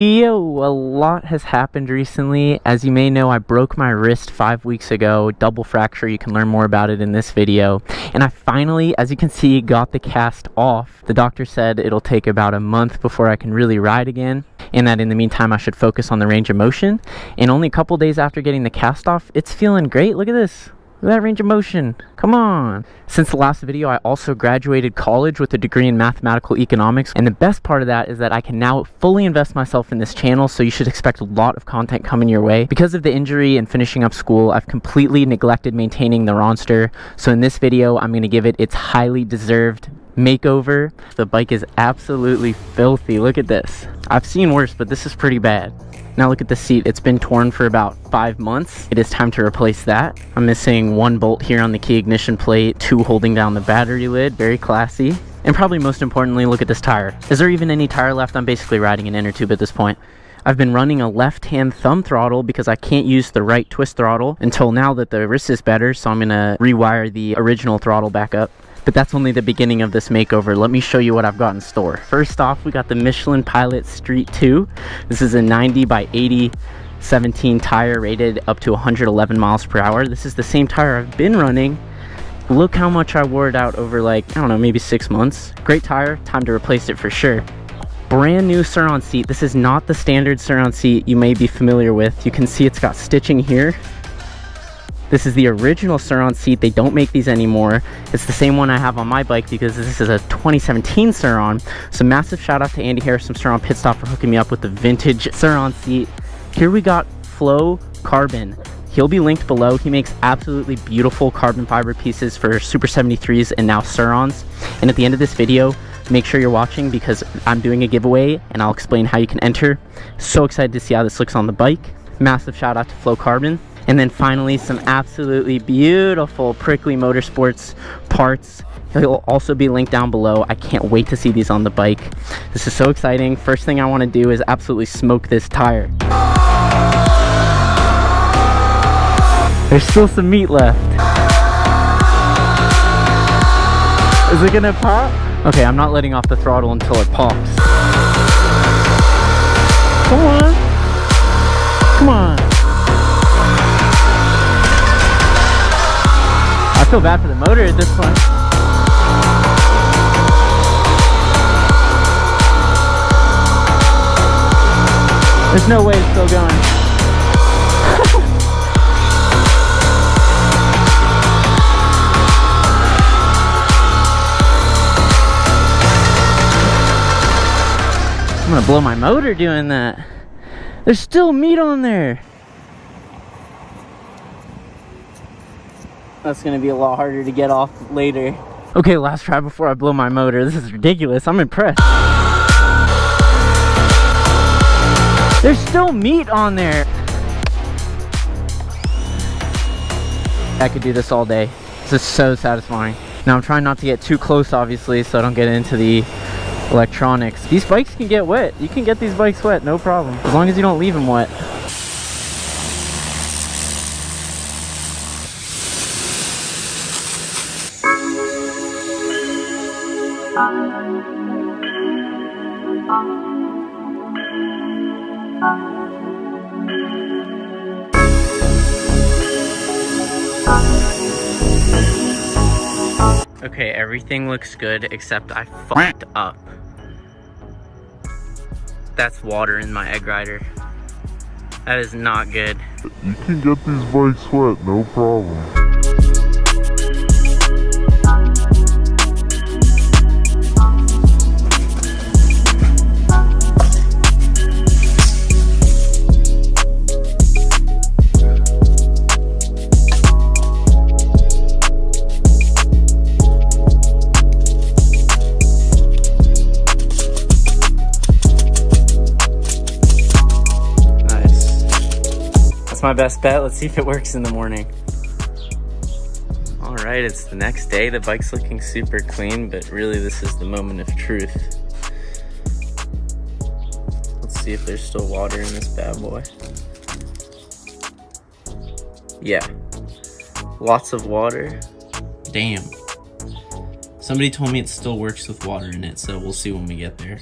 Yo, a lot has happened recently. As you may know, I broke my wrist 5 weeks ago, double fracture. You can learn more about it in this video. And I finally, as you can see, got the cast off. The doctor said it'll take about a month before I can really ride again, and that in the meantime I should focus on the range of motion. And only a couple days after getting the cast off, it's feeling great. Look at this. Look at that range of motion. Come on. Since the last video, I also graduated college with a degree in mathematical economics. And the best part of that is that I can now fully invest myself in this channel. So you should expect a lot of content coming your way. Because of the injury and finishing up school, I've completely neglected maintaining the Ronster. So in this video, I'm going to give it its highly deserved makeover. The bike is absolutely filthy. Look at this. I've seen worse, but this is pretty bad. Now look at the seat. It's been torn for about 5 months. It is time to replace that. I'm missing 1 bolt here on the key ignition plate, 2 holding down the battery lid. Very classy. And probably most importantly, look at this tire. Is there even any tire left? I'm basically riding an inner tube at this point. I've been running a left-hand thumb throttle because I can't use the right twist throttle until now that the wrist is better, so I'm gonna rewire the original throttle back up. But that's only the beginning of this makeover. Let me show you what I've got in store. First off, we got the Michelin Pilot Street 2. This is a 90 by 80 17 tire rated up to 111 miles per hour. This is the same tire I've been running. Look how much I wore it out over, like, I don't know, maybe 6 months. Great tire, time to replace it for sure. Brand new Sur Ronster seat. This is not the standard Sur Ronster seat you may be familiar with. You can see it's got stitching here. This is the original Sur Ronster seat. They don't make these anymore. It's the same one I have on my bike because this is a 2017 Sur Ronster. So massive shout out to Andy Harris from Sur Ronster Pit Stop for hooking me up with the vintage Sur Ronster seat. Here we got Flow Carbon. He'll be linked below. He makes absolutely beautiful carbon fiber pieces for Super 73s and now Sur Ronsters. And at the end of this video, make sure you're watching because I'm doing a giveaway and I'll explain how you can enter. So excited to see how this looks on the bike. Massive shout out to Flow Carbon. And then finally, some absolutely beautiful Prickly Motorsports parts. He'll also be linked down below. I can't wait to see these on the bike. This is so exciting. First thing I want to do is absolutely smoke this tire. There's still some meat left. Is it gonna pop? Okay, I'm not letting off the throttle until it pops. Come on. Come on. I feel bad for the motor at this point. There's no way it's still going. I'm gonna blow my motor doing that. There's still meat on there. That's gonna be a lot harder to get off later. Okay, last try before I blow my motor. This is ridiculous. I'm impressed. There's still meat on there. I could do this all day. This is so satisfying. Now I'm trying not to get too close, obviously, so I don't get into the electronics. These bikes can get wet. You can get these bikes wet, no problem. As long as you don't leave them wet. Okay, everything looks good except I fucked up. That's water in my egg rider. That is not good. You can get these bikes wet, no problem. That's my best bet. Let's see if it works in the morning. All right, it's the next day. The bike's looking super clean, but really this is the moment of truth. Let's see if there's still water in this bad boy. Yeah, lots of water. Damn. Somebody told me it still works with water in it, so we'll see when we get there.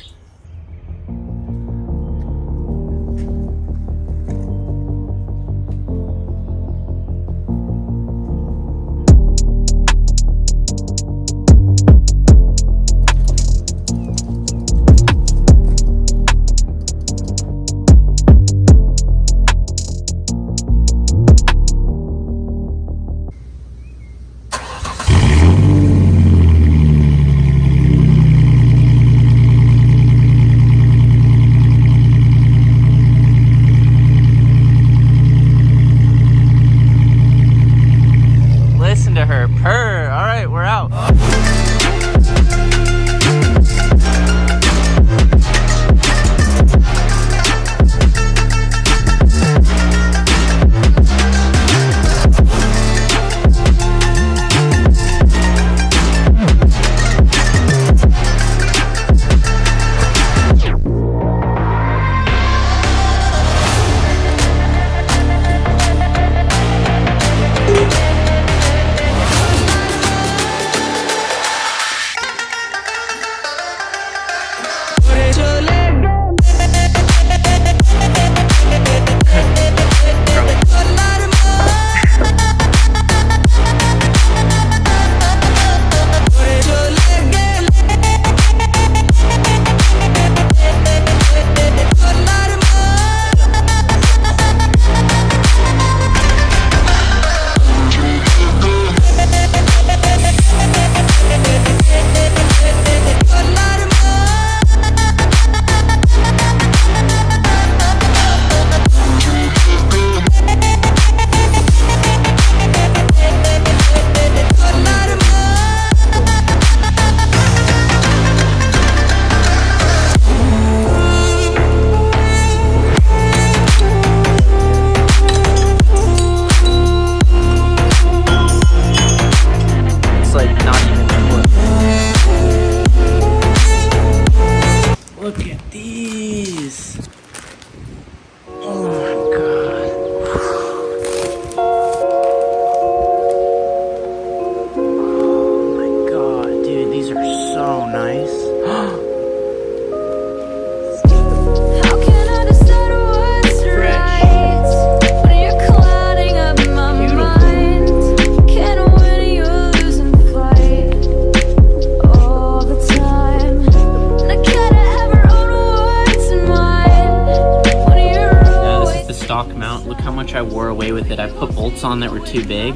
stock mount. Look how much I wore away with it. I put bolts on that were too big.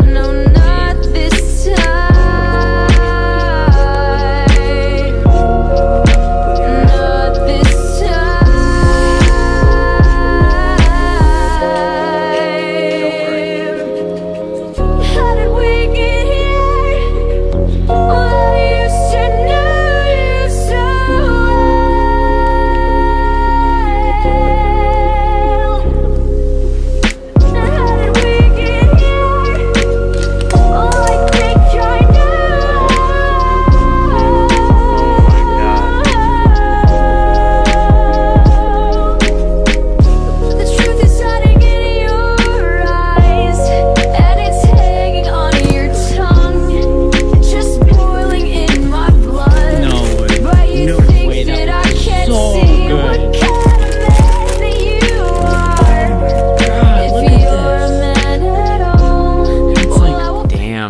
No, not this time.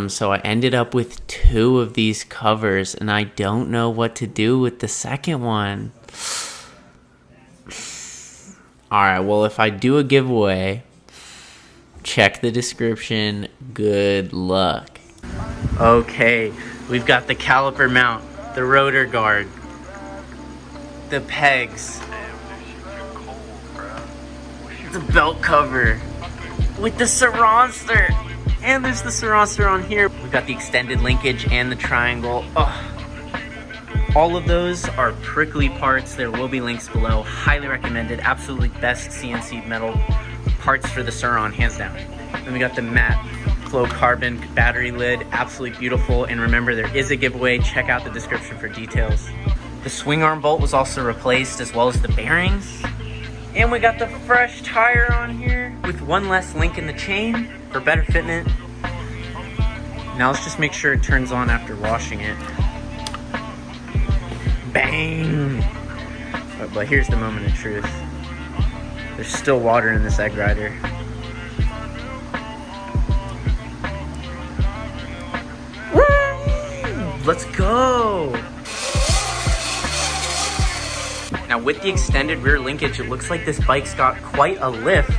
So I ended up with 2 of these covers, and I don't know what to do with the second one. Alright, well, if I do a giveaway, check the description. Good luck. Okay, we've got the caliper mount, the rotor guard, the pegs, the belt cover, with the Sur Ronster. And there's the Sur Ronster on here. We've got the extended linkage and the triangle. Oh. All of those are prickly parts. There will be links below. Highly recommended. Absolutely best CNC metal parts for the Sur-Ron, hands down. Then we got the matte fluorocarbon battery lid. Absolutely beautiful. And remember, there is a giveaway. Check out the description for details. The swing arm bolt was also replaced, as well as the bearings. And we got the fresh tire on here with 1 less link in the chain for better fitment. Now let's just make sure it turns on after washing it. Bang! But here's the moment of truth. There's still water in this egg rider. Woo! Let's go! Now with the extended rear linkage, it looks like this bike's got quite a lift.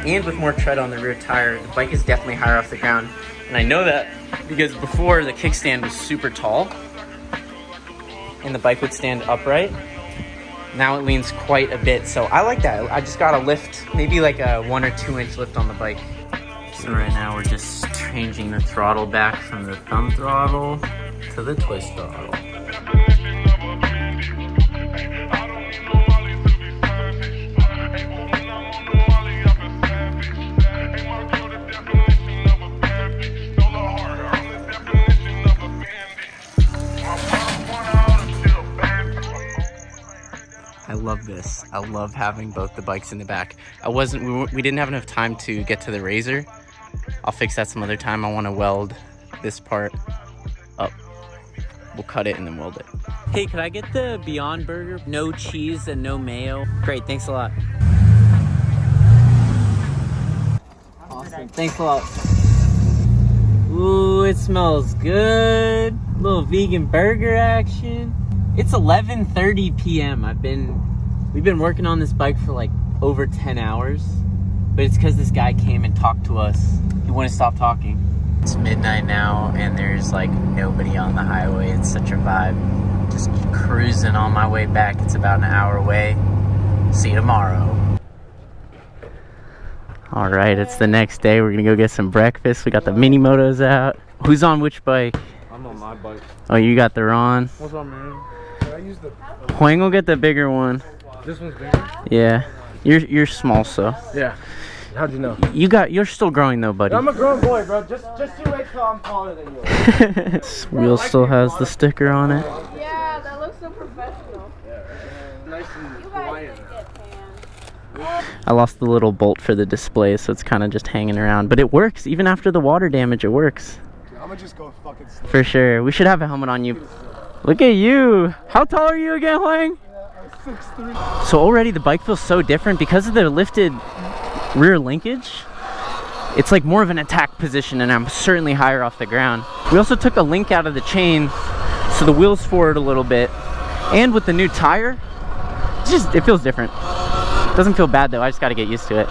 And with more tread on the rear tire, the bike is definitely higher off the ground. And I know that because before the kickstand was super tall and the bike would stand upright. Now it leans quite a bit, so I like that. I just got a lift, maybe like a 1 or 2 inch lift on the bike. So right now we're just changing the throttle back from the thumb throttle to the twist throttle. I love this. I love having both the bikes in the back. We didn't have enough time to get to the razor. I'll fix that some other time. I want to weld this part up. We'll cut it and then weld it. Hey, could I get the Beyond Burger? No cheese and no mayo. Great, thanks a lot. Awesome, thanks a lot. Ooh, it smells good. Little vegan burger action. It's 11:30 p.m. We've been working on this bike for like over 10 hours, but it's because this guy came and talked to us. He wouldn't stop talking. It's midnight now and there's like nobody on the highway. It's such a vibe. Just cruising on my way back. It's about an hour away. See you tomorrow. All right, it's the next day. We're gonna go get some breakfast. We got the mini motos out. Who's on which bike? I'm on my bike. Oh, you got the Ron. What's up, man? I use the... Huang will get the bigger one. This one's bigger? Yeah. You're small, so. Yeah. How'd you know? You're still growing though, buddy. I'm a grown boy, bro. Just you wait till I'm taller than you. This wheel still has the sticker on it. Yeah, that looks so professional. Nice and quiet. I lost the little bolt for the display, so it's kind of just hanging around. But it works. Even after the water damage, it works. I'm gonna just go fucking slow. For sure. We should have a helmet on you. Look at you. How tall are you again, Huang? I'm 6'3". So already the bike feels so different because of the lifted rear linkage. It's like more of an attack position, and I'm certainly higher off the ground. We also took a link out of the chain, so the wheel's forward a little bit. And with the new tire, it feels different. Doesn't feel bad though, I just gotta get used to it.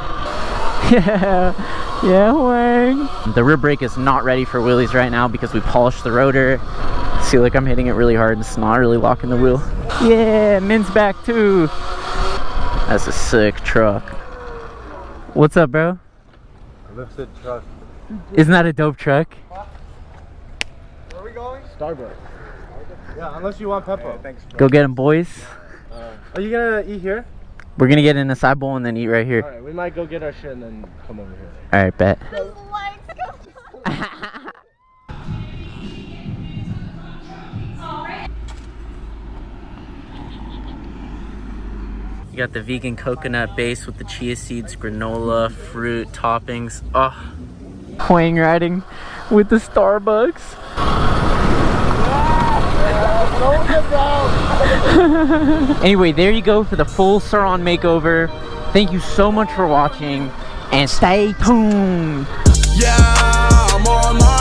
Yeah, Wang. The rear brake is not ready for wheelies right now because we polished the rotor. See, like I'm hitting it really hard and it's not really locking the wheel. Yeah, Min's back too. That's a sick truck. What's up, bro? Lifted truck. Isn't that a dope truck? Where are we going? Starbucks. Yeah, unless you want pepper. Thanks. Go get him, boys. Are you gonna eat here? We're gonna get in a side bowl and then eat right here. Alright, we might go get our shit and then come over here. Alright, bet. You got the vegan coconut base with the chia seeds, granola, fruit, toppings. Oh, Wang riding with the Starbucks. Anyway, there you go for the full Sur Ronster makeover. Thank you so much for watching and stay tuned. Yeah, I'm on my